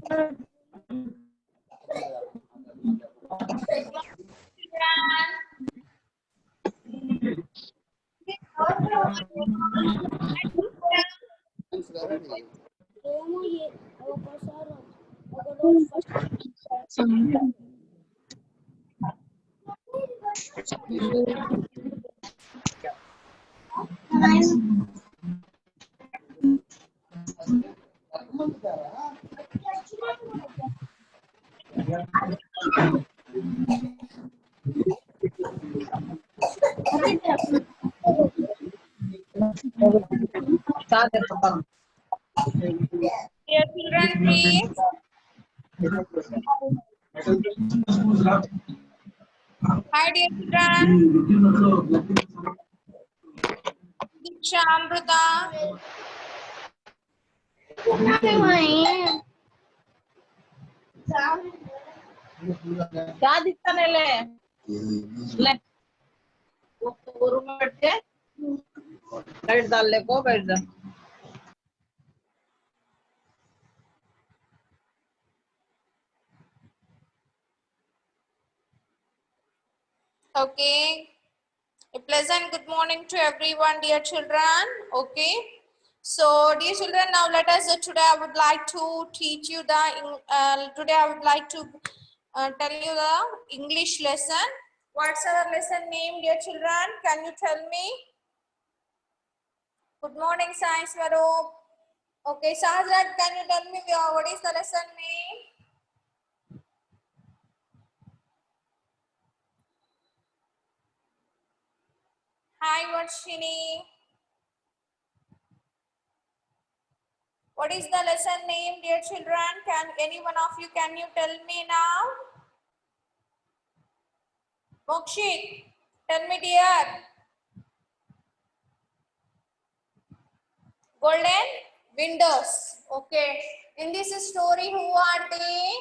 Dear children, please. Hi, dear children. Diksha, Amruta. क्या दिखता नहीं ले वो रूम में बैठ के लाइट डाल ले को बैठ जा Okay. A pleasant good morning to everyone, dear children. Okay. So, dear children, now let us, today I would like to teach you today I would like to tell you the English lesson. What's our lesson name, dear children? Can you tell me? Good morning, Science Varoop. Okay, Sahajrat, can you tell me what is the lesson name? Hi, Varshini. What is the lesson name, dear children? Can any one of you, can you tell me now? Mokshit, tell me, dear. Golden windows. Okay. In this story, who are they?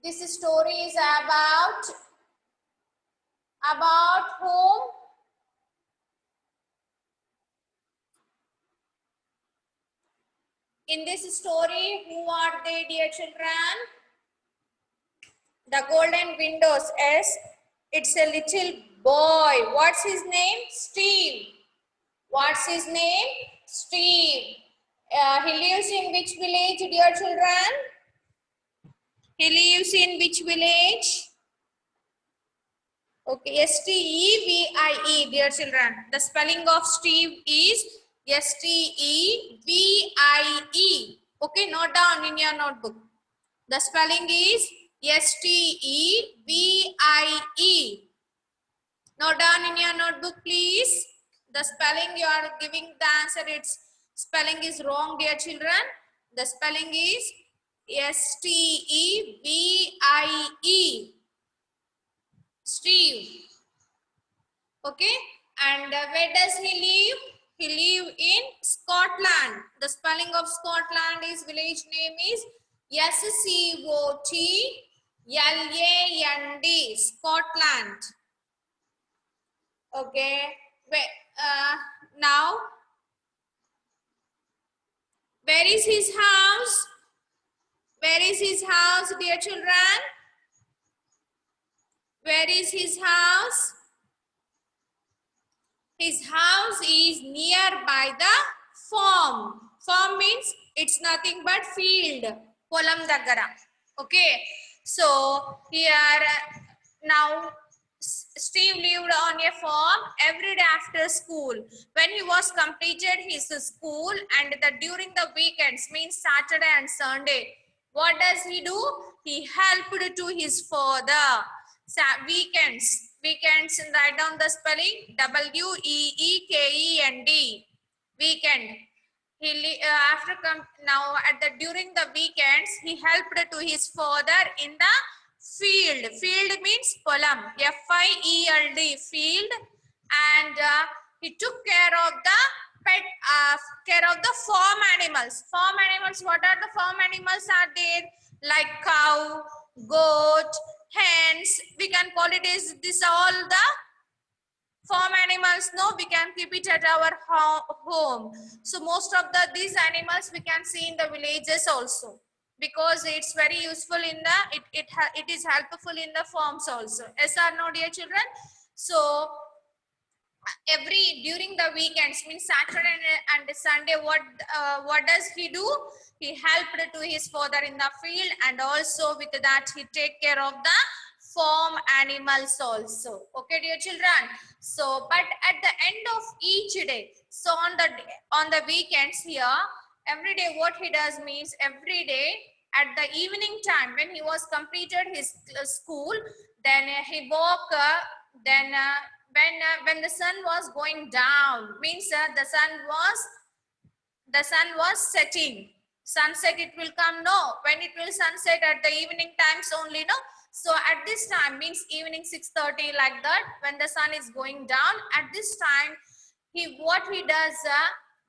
This story is about whom? In this story, who are they, dear children? The golden windows. Yes, it's a little boy. What's his name? Steve. What's his name? Steve. He lives in which village, dear children? He lives in which village? Okay, S-T-E-V-I-E, dear children. The spelling of Steve is S-T-E-V-I-E. Okay, note down in your notebook. The spelling is S-T-E-V-I-E. Note down in your notebook, please. The spelling you are giving the answer, its spelling is wrong, dear children. The spelling is S-T-E-V-I-E. Steve. Okay. And where does he live? He live in Scotland. The spelling of Scotland is, village name is S-C-O-T-L-A-N-D. Scotland. Okay. Now, where is his house? Where is his house, dear children? Where is his house? His house is nearby the farm. Farm means it's nothing but field. Polam daggara. Okay. So here now Steve lived on a farm every day after school. When he was completed his school and during the weekends, means Saturday and Sunday, what does he do? He helped to his father. Weekends, write down the spelling W-E-E-K-E-N-D. Weekend. During the weekends, he helped to his father in the field. Field means polam. F-I-E-L-D. Field. And he took care of the farm animals. Farm animals. What are the farm animals are there? Like cow, goat, hens. We can call it as this all the farm animals, no, we can keep it at our home. So most of these animals we can see in the villages also, because it's very useful in the it is helpful in the farms also. Yes or no, dear children? So during the weekends, means Saturday and Sunday, what does he do? He helped to his father in the field, and also with that he take care of the farm animals also. Okay, dear children. So but at the end of each day, so on the weekends here, every day what he does means, every day at the evening time when he was completed his school, then he walk then when the sun was going down, means the sun was setting. Sunset it will come, no, when it will sunset at the evening times only, no. So at this time, means evening 6:30, like that, when the sun is going down, at this time what he does,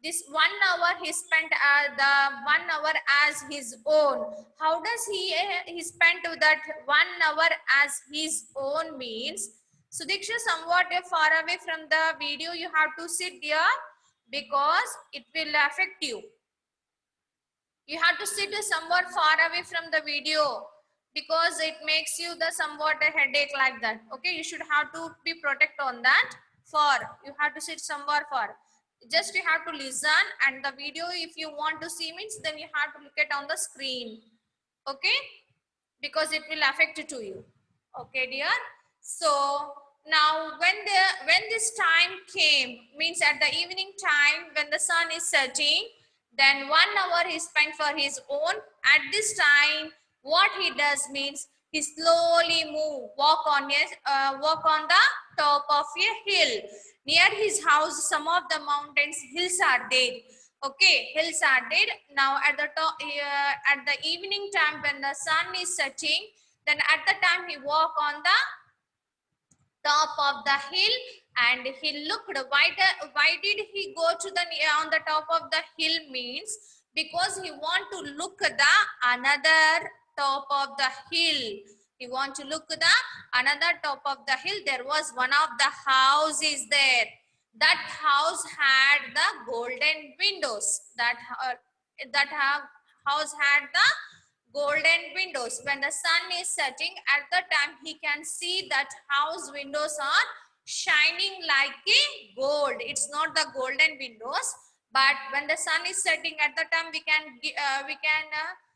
this 1 hour he spent the 1 hour as his own. How does he spent that 1 hour as his own means? So Diksha, somewhat far away from the video, you have to sit here because it will affect you. You have to sit somewhat far away from the video because it makes you the somewhat a headache like that. Okay, you should have to be protect on that. You have to sit somewhere far. Just you have to listen, and the video if you want to see means, then you have to look at on the screen. Okay, because it will affect to you. Okay, dear. So now when this time came, means at the evening time when the sun is setting, then 1 hour he spent for his own. At this time what he does means, he slowly walk on the top of a hill. Near his house, some of the mountains, hills are there. Okay, hills are there. Now at the top, at the evening time when the sun is setting, then at the time he walk on the top of the hill, and he looked. Why did he go to the on the top of the hill means, because he want to look the another top of the hill. He want to look the another top of the hill. There was one of the houses there. That house had the golden windows. House had the golden windows. When the sun is setting, at the time he can see that house windows are shining like a gold. It's not the golden windows, but when the sun is setting, at the time we can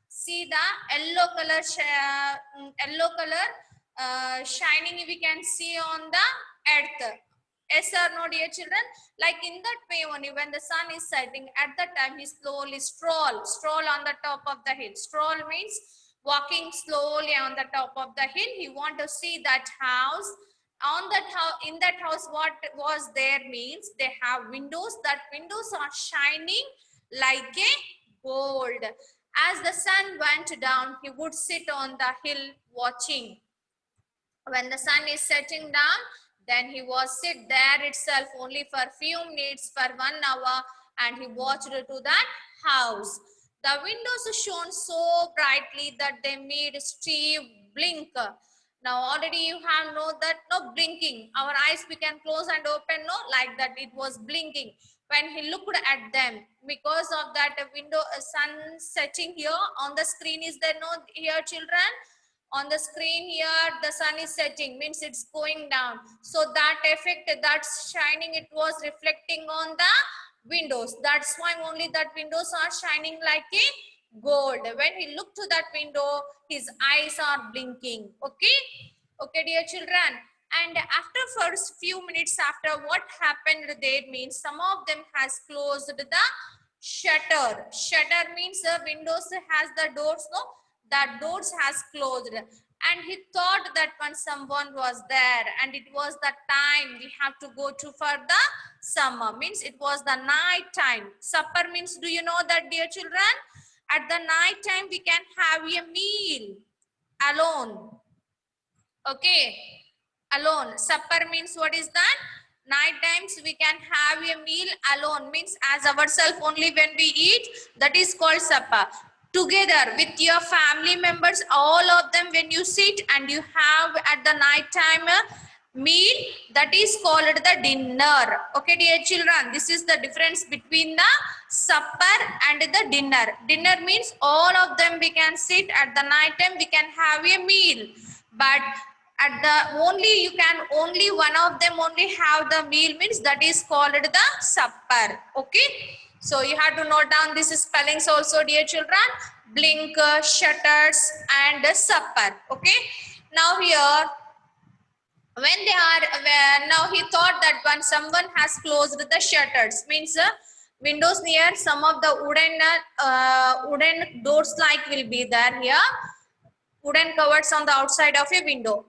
see the yellow color shining we can see on the earth. Yes or no, dear children? Like in that way only, when the sun is setting, at that time he slowly stroll on the top of the hill. Stroll means walking slowly on the top of the hill. He want to see that house. On that house, in that house, what was there means, they have windows. That windows are shining like a gold. As the sun went down, he would sit on the hill watching. When the sun is setting down, then he was sit there itself only for few minutes, for 1 hour, and he watched to that house. The windows shone so brightly that they made Steve blink. Now already you have know that, no, blinking. Our eyes we can close and open, no, like that it was blinking. When he looked at them, because of that window, sun setting here on the screen is there, no, here children? On the screen here the sun is setting, means it's going down, so that effect, that's shining, it was reflecting on the windows. That's why only that windows are shining like a gold. When he looked to that window, his eyes are blinking. Okay, dear children. And after first few minutes after, what happened there means, some of them has closed the shutter. Shutter means the windows has the doors, no, that doors has closed, and he thought that when someone was there, and it was the time we have to go to for the summer, means it was the night time. Supper means, do you know that, dear children? At the night time we can have a meal alone. Okay, alone. Supper means what is that? Night times we can have a meal alone, means as ourselves only when we eat, that is called supper. Together with your family members, all of them, when you sit and you have at the night time meal, that is called the dinner. Okay, dear children, this is the difference between the supper and the dinner. Dinner means all of them we can sit at the night time, we can have a meal, but at the only one of them only have the meal, means that is called the supper. Okay, so you have to note down this spellings also, dear children. Blink, shutters, and supper. Okay, now here, when they are now he thought that when someone has closed the shutters, means windows near some of the wooden doors like will be there here, wooden covers on the outside of a window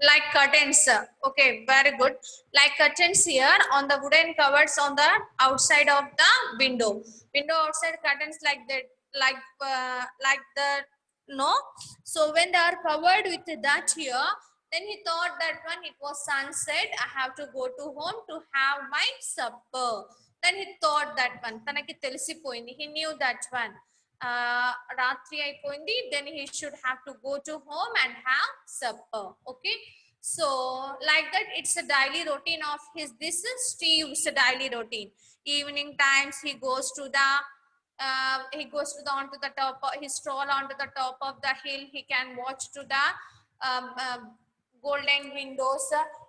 like curtains. Okay, very good, like curtains here on the wooden covers on the outside of the window outside curtains like that, like the, no. So when they are covered with that here, then he thought that when it was sunset, I have to go to home to have my supper. Then he thought that one, tanaki telisipoyindi, he knew that one, ratri అయిపోయింది, then he should have to go to home and have supper. Okay, so like that, it's a daily routine of his, this is Steve's daily routine. Evening times he goes to the onto the top, he stroll onto the top of the hill, he can watch to the um, um, golden windows.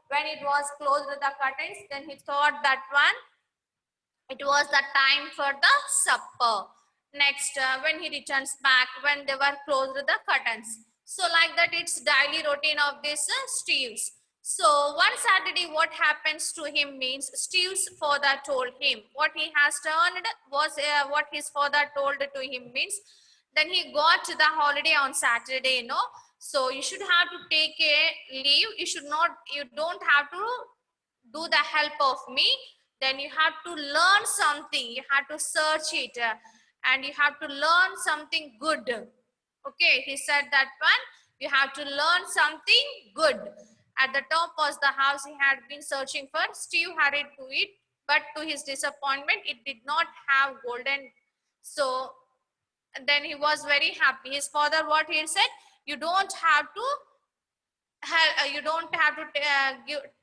When it was closed the curtains, then he thought that one, it was the time for the supper. Next, when he returns back, when they were closed the curtains. So like that, it's daily routine of this Steve's. So one Saturday, what happens to him means, Steve's father told him what he has done was what his father told to him means, then he got the holiday on Saturday, no. So you should have to take a leave. You don't have to do the help of me, then you have to learn something, you have to search it, and you have to learn something good. Okay, he said that one, you have to learn something good. At the top was the house he had been searching for. Steve hurried to it, but to his disappointment, it did not have golden. So then he was very happy. His father, what he said, you don't have to you don't have to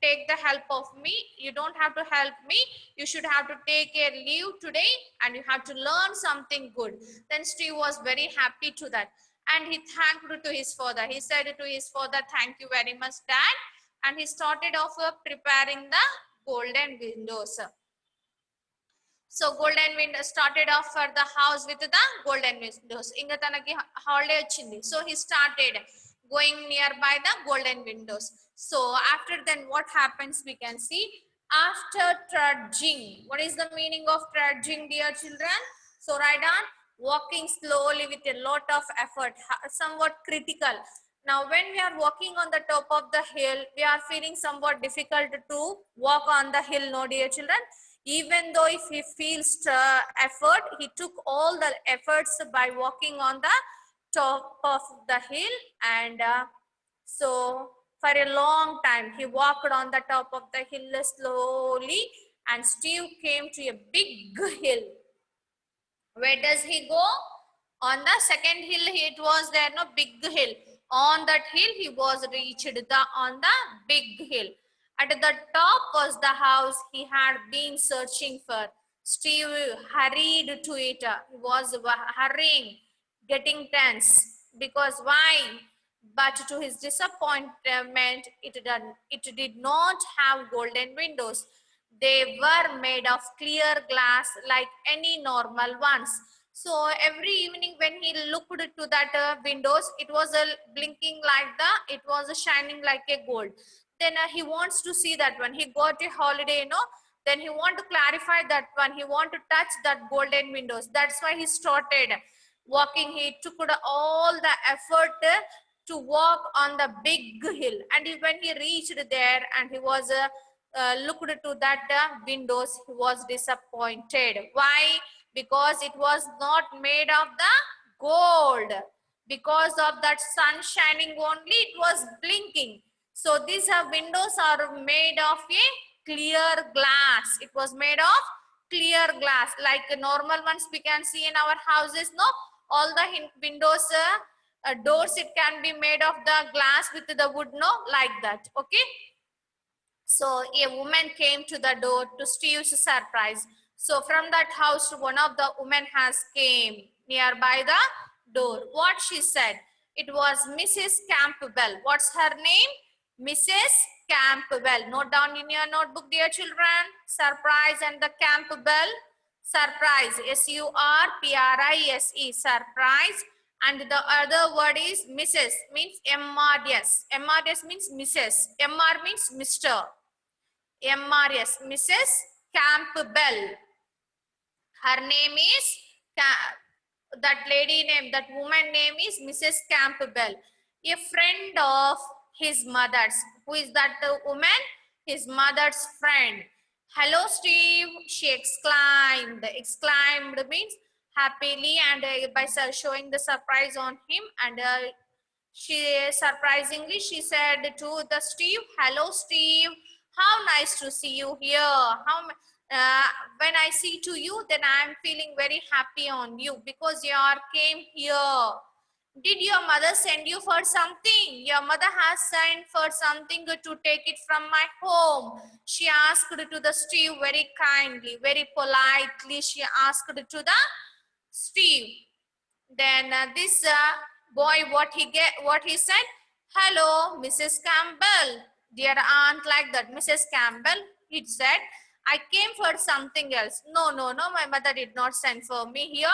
take the help of me, you don't have to help me, you should have to take a leave today and you have to learn something good. Then Steve was very happy to that, and he thanked to his father. He said to his father, thank you very much, dad, and he started off preparing the golden windows. So golden window started off for the house with the golden windows. Inga tanaki holiday ochindi. So he started going nearby the golden windows. So after then what happens we can see. After trudging. What is the meaning of trudging, dear children? So write on, walking slowly with a lot of effort, somewhat critical. Now when we are walking on the top of the hill, we are feeling somewhat difficult to walk on the hill, no dear children. Even though if he feels effort, he took all the efforts by walking on the top of the hill, and so for a long time he walked on the top of the hill slowly, and Steve came to a big hill. Where does he go? On the second hill, it was there, no big hill. On that hill, he was reached on the big hill. At the top was the house he had been searching for. Steve hurried to it. He was hurrying, getting tense. Because why? But to his disappointment, it did not have golden windows. They were made of clear glass like any normal ones. So every evening when he looked to that windows, it was blinking like it was shining like a gold. Then he wants to see that one. He got a holiday, then he want to clarify that one. He want to touch that golden windows. That's why he started walking. He took all the effort to walk on the big hill. And when he reached there and he was looked to that windows, he was disappointed. Why? Because it was not made of the gold. Because of that sun shining only, it was blinking. So these windows are made of a clear glass. It was made of clear glass, like normal ones we can see in our houses, no? All the windows, doors, it can be made of the glass with the wood, no? Like that, okay? So a woman came to the door to Steve's surprise. So from that house, one of the women has came nearby the door. What she said? It was Mrs. Campbell. What's her name? Mrs. Campbell. Note down in your notebook, dear children. Surprise and the Campbell. Surprise. S-U-R-P-R-I-S-E. Surprise. And the other word is Mrs. means M-R-S. M-R-S means Mrs. M-R means Mr. M-R-S. Mrs. Campbell. Her name is, that lady name, that woman name is Mrs. Campbell. A friend of his mother's. Who is that woman? His mother's friend. Hello, Steve, she exclaimed. Exclaimed means happily, and by showing the surprise on him, and she surprisingly she said to the Steve, hello Steve, how nice to see you here. When I see to you, then I am feeling very happy on you because you are came here. Did your mother send you for something? Your mother has sent for something to take it from my home. She asked to the Steve very kindly, very politely. She asked to the Steve. Then this boy, what he said? Hello, Mrs. Campbell, dear aunt, like that. Mrs. Campbell, he said, I came for something else. No, no, no, my mother did not send for me here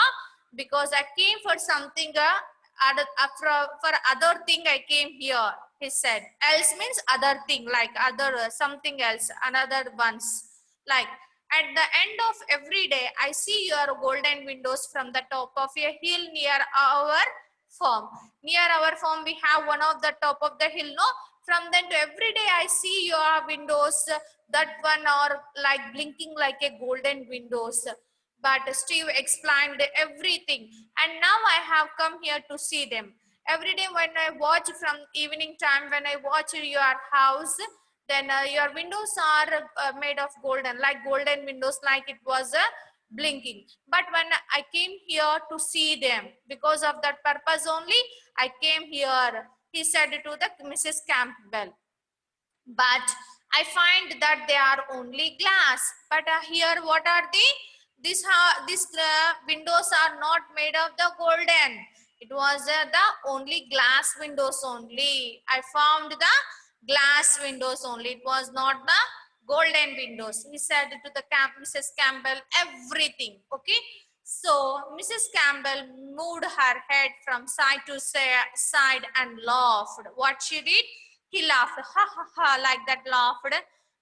because I came for something for other thing I came here. He said, else means other thing, like other something else, another ones, like. At the end of every day, I see your golden windows from the top of a hill near our farm. Near our farm, we have one of the top of the hill, no? From then to every day, I see your windows, that one are like blinking like a golden windows. But Steve explained everything. And now I have come here to see them. Every day when I watch from evening time, when I watch your house, then your windows are made of golden, like golden windows, like it was blinking. But when I came here to see them, because of that purpose only, I came here, he said to the Mrs. Campbell. But I find that they are only glass. But here, what are they? These windows are not made of the golden. It was the only glass windows only. I found the glass windows only. It was not the golden windows. He said to the Mrs. Campbell everything. Okay. So Mrs. Campbell moved her head from side to side and laughed. What she did? He laughed, ha ha ha, like that laughed,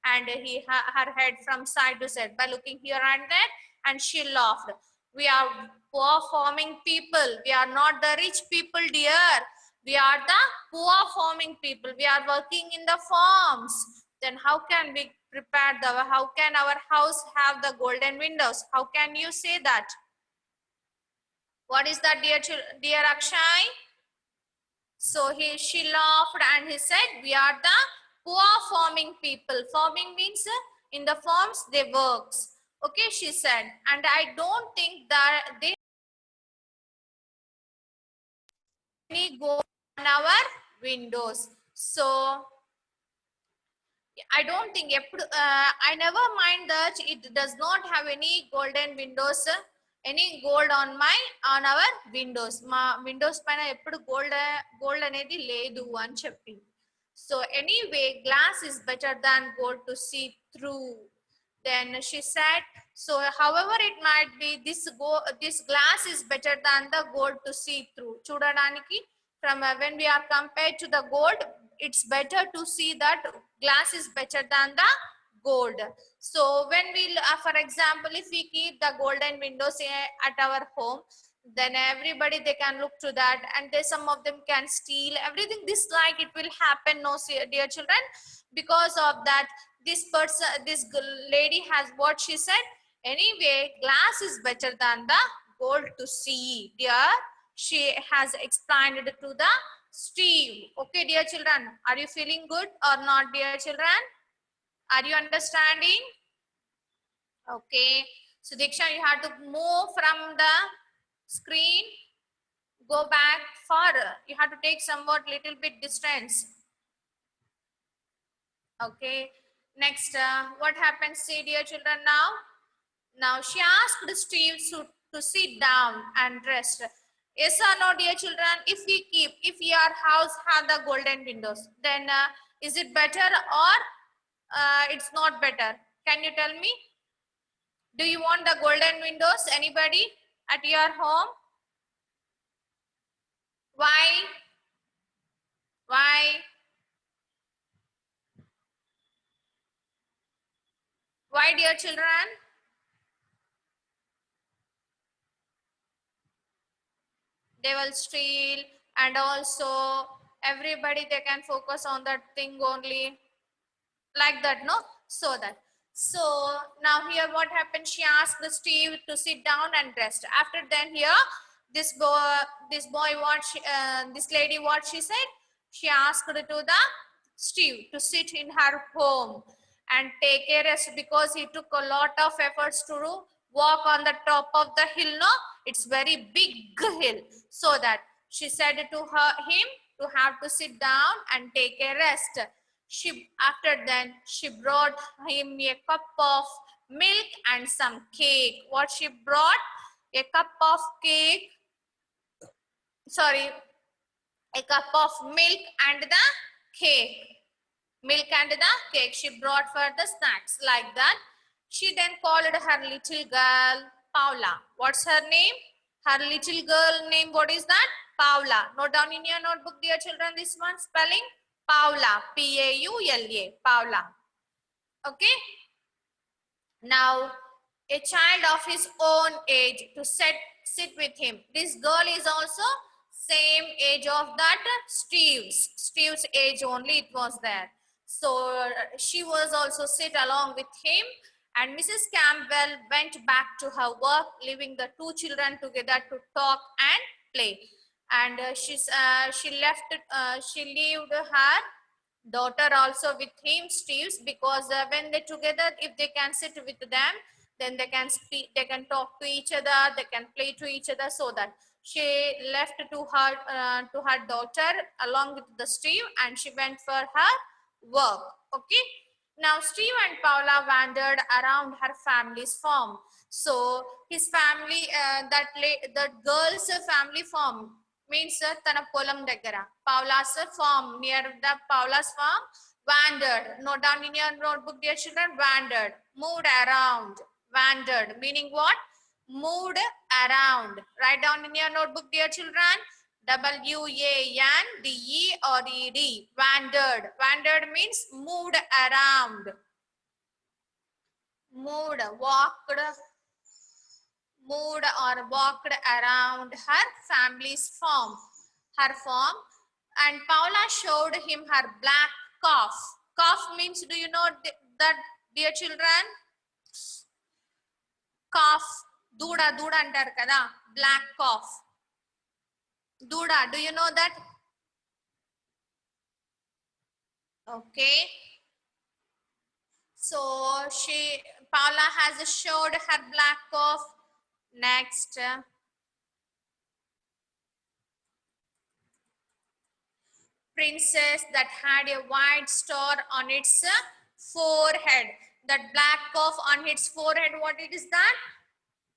and her head from side to side by looking here and there, and she laughed. We are poor farming people. We are not the rich people, dear. We are the poor farming people. We are working in the farms. Then how can we prepare how can our house have the golden windows? How can you say that? What is that, dear Akshay? So she laughed and he said, we are the poor farming people. Farming means in the farms they works. Okay, she said. And I don't think that they any go on our windows. So I don't think, I never mind that it does not have any golden windows, any gold on our windows. Ma windows paina eppudu gold anedi ledu ani cheppi. So anyway, glass is better than gold to see through. Then she said, so however it might be, this glass is better than the gold to see through. Chudadaniki, from when we are compared to the gold, it's better to see that glass is better than the gold. So when we, for example, if we keep the golden windows at our home, then everybody they can look to that, and some of them can steal everything. This like it will happen, no, dear children, because of that. This lady has what she said. Anyway, glass is better than the gold to see, dear. She has explained it to the Steve. Okay, dear children, are you feeling good or not, dear children? Are you understanding? Okay. So Diksha, you have to move from the screen. Go back further. You have to take somewhat little bit distance. Okay. Next, what happens, see dear children now? Now she asked Steve to sit down and rest. Yes or no, dear children? If your house have the golden windows, then is it better or it's not better? Can you tell me? Do you want the golden windows? Anybody at your home? Why? Why? Why, dear children? They will steal, and also everybody they can focus on that thing only, like that, no? So now here what happened, she asked the Steve to sit down and rest. After then here this boy what this lady what she said, she asked to the Steve to sit in her home and take a rest, because he took a lot of efforts to walk on the top of the hill, no? It's very big hill. So that she said to him to have to sit down and take a rest. After then she brought him a cup of milk and some cake. What she brought? A cup of cake, sorry, a cup of milk and the cake. Milk and the cake she brought for the snacks, like that. She then called her little girl Paula. What's her name? Her little girl name, what is that? Paula. Note down in your notebook, dear children, this one spelling. Paula. Paula. Paula. Okay. Now, a child of his own age to sit with him. This girl is also same age of that Steve's age only it was there. So she was also sit along with him, and Mrs. Campbell went back to her work, leaving the two children together to talk and play. And she left her daughter also with him, Steve's, because when they together, if they can sit with them, then they can speak, they can talk to each other, they can play to each other. So that she left to her daughter along with the Steve, and she went for her work. Okay. Now Steve and Paula wandered around her family's farm. So his family, that girl's family farm means tana polam daggara. Paula's farm, near the Paula's farm, wandered. Note down in your notebook, dear children, wandered, moved around. Wandered meaning what? Moved around. Write down in your notebook, dear children. WANDE or ED. Wandered. Wandered means moved around. Moved, walked around her family's farm. And Paula showed him her black calf. Calf means, do you know that, dear children? Calf, duda antar kada, black calf. Duda, do you know that? Okay. So Paula has showed her black calf. Next. Princess that had a white star on its forehead. That black calf on its forehead, what it is that?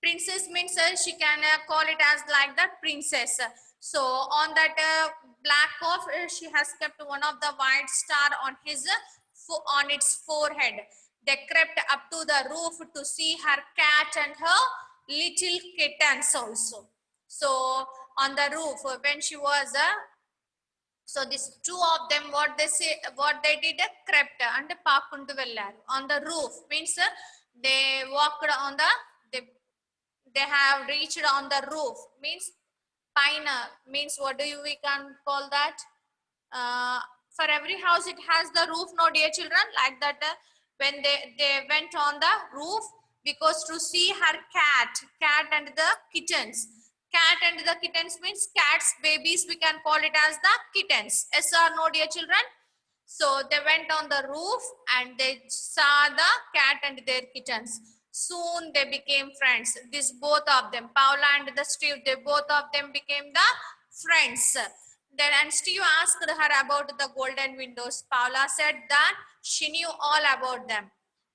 Princess means she can call it as like that, princess. So on that black calf, she has kept one of the white star on its forehead. They crept up to the roof to see her cat and her little kittens also. So on the roof, when she was so these two of them, what they did, crept and paakuntu vellaru on the roof, means they walked on the, they have reached on the roof, means pine, means what we can call that? For every house it has the roof, no dear children, like that. When they went on the roof, because to see her cat and the kittens. Cat and the kittens means cat's babies, we can call it as the kittens. Yes or no, dear children? So they went on the roof and they saw the cat and their kittens. Soon they became friends. Both of them, Paula and the Steve, they both of them became the friends. Then and Steve asked her about the golden windows. Paula said that she knew all about them.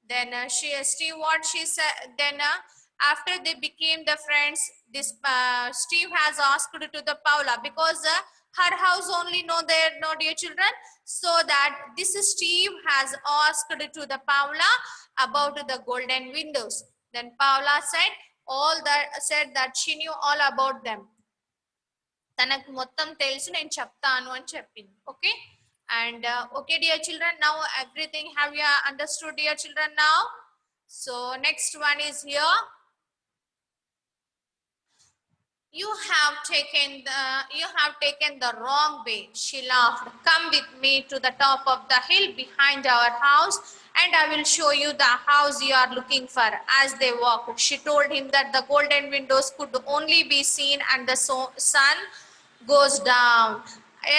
Then Steve, what she said, then after they became the friends, this Steve has asked to the Paula, because her house only know their no dear children, so that this Steve has asked to the Paula about the golden windows. Then Paula said that she knew all about them. తనకు మొత్తం తెలుసు, నేను చెప్తాను అని చెప్పింది. Okay, and okay dear children, now everything have you understood dear children now? So next one is here. You have taken the wrong way, she laughed. Come with me to the top of the hill behind our house and I will show you the house you are looking for. As they walked, she told him that the golden windows could only be seen and the sun goes down.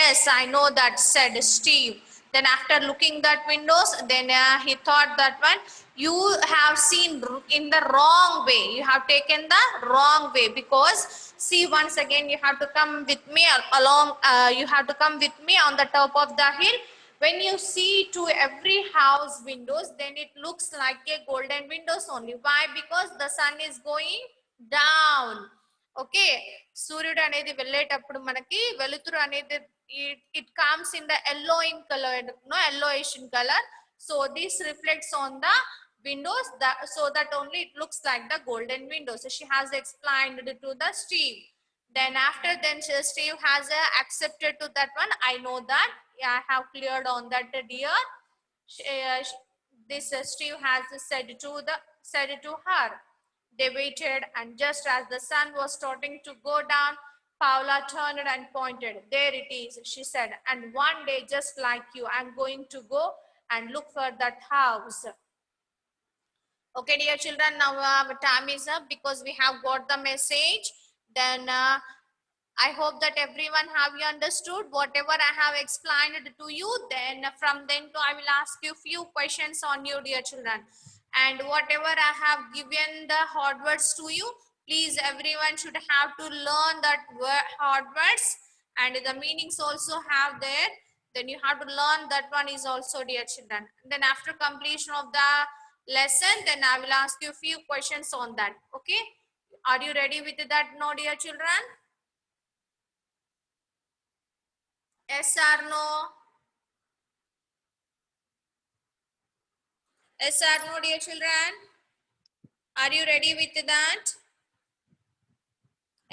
Yes, I know that, said Steve. Then after looking that windows, then he thought that one, you have seen in the wrong way, you have taken the wrong way, because see, once again you have to come with me along, you have to come with me on the top of the hill. When you see to every house windows, then it looks like a golden windows only. Why? Because the sun is going down. Okay, సూర్యుడు అనేది వెళ్ళేటప్పుడు మనకి వెలుతురు అనేది it comes in the yellowing color, no, yellowish in color. So this reflects on the windows, so that only it looks like the golden windows. So she has explained to the Steve. Then after then Steve has accepted to that one. I know that, yeah, I have cleared on that, dear. This Steve has said to her. They waited, and just as the sun was starting to go down, Paula turned and pointed. There it is, she said. And one day, just like you, I'm going to go and look for that house. Okay, dear children, now time is up because we have got the message. Then I hope that everyone have you understood whatever I have explained to you. Then from then to I will ask you few questions on you, dear children. And whatever I have given the hard words to you, please everyone should have to learn that hard words, and the meanings also have there. Then you have to learn that one is also, dear children. Then after completion of the lesson, then I will ask you few questions on that. Okay, are you ready with that now, dear children? Yes or no? Yes or no, dear children? Are you ready with that?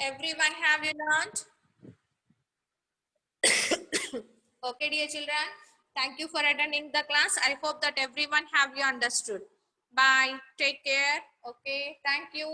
Everyone have you learned? Okay, dear children. Thank you for attending the class. I hope that everyone have you understood. Bye. Take care. Okay. Thank you.